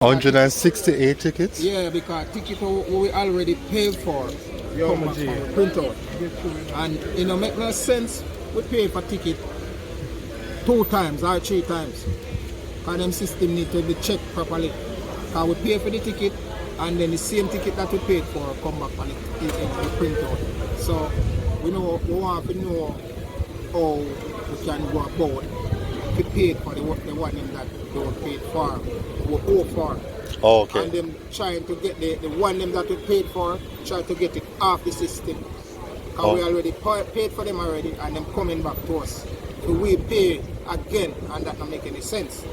168 tickets? Yeah, because ticket we already paid for come back from printout. And you know, make no sense we pay for ticket 2 times or 3 times. Because them system need to be checked properly. Because we pay for the ticket and then the same ticket that we paid for come back on the printout. So we want to know how we can go about to pay for the one that they were paid for, we owe for. Oh, okay. And them trying to get the one them that we paid for, try to get it off the system. Because we already paid for them already and them coming back to us. So we pay again and that don't make any sense.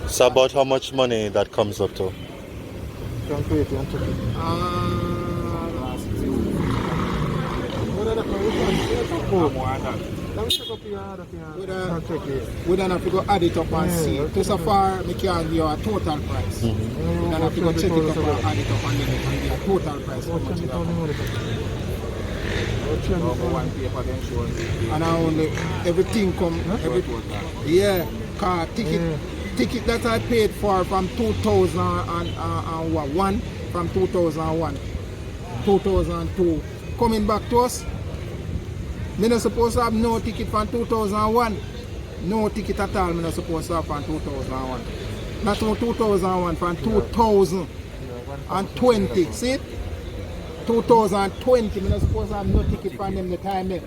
So about how much money that comes up to? We don't have to go add it up and see. To so far, we can't give you a total price. We don't have to go check it up and add it up and then we can give a total price. How much it and only everything come, yeah, car ticket that I paid for from 2001, from 2001, 2002, coming back to us. I'm not supposed to have no ticket from 2001. No ticket at all I'm not supposed to have from 2001. Not from 2001, from 2020. See it? 2020, I'm not supposed to have no ticket from them the time there.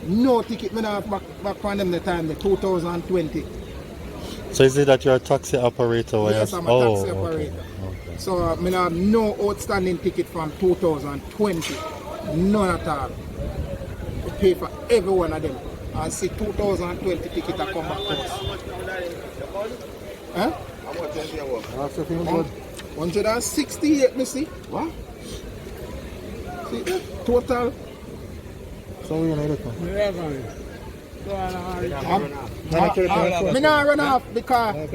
No ticket I'm not have back from them the time there, 2020. So is it that you're a taxi operator? Yes, I'm a taxi operator. Okay. So I have no outstanding ticket from 2020. None at all. We pay for every one of them. And see 2020 ticket that come back to us. Huh? How much is your work? 168, me see. What? See that? Total. So we need it. I not run off because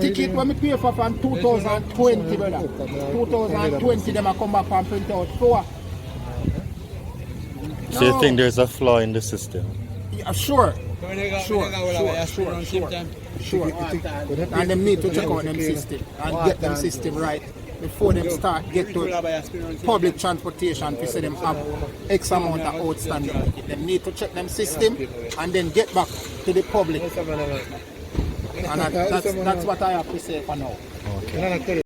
ticket when I pay for from 2020, brother. 2020 them I come back and print out 4. So you think there's a flaw in the system? Yeah, sure. And them need to check out them system and get them system right before them start get to public transportation to say them have X amount of outstanding ticket. Them need to check them system and then get back to the public. And that's what I have to say for now. Okay.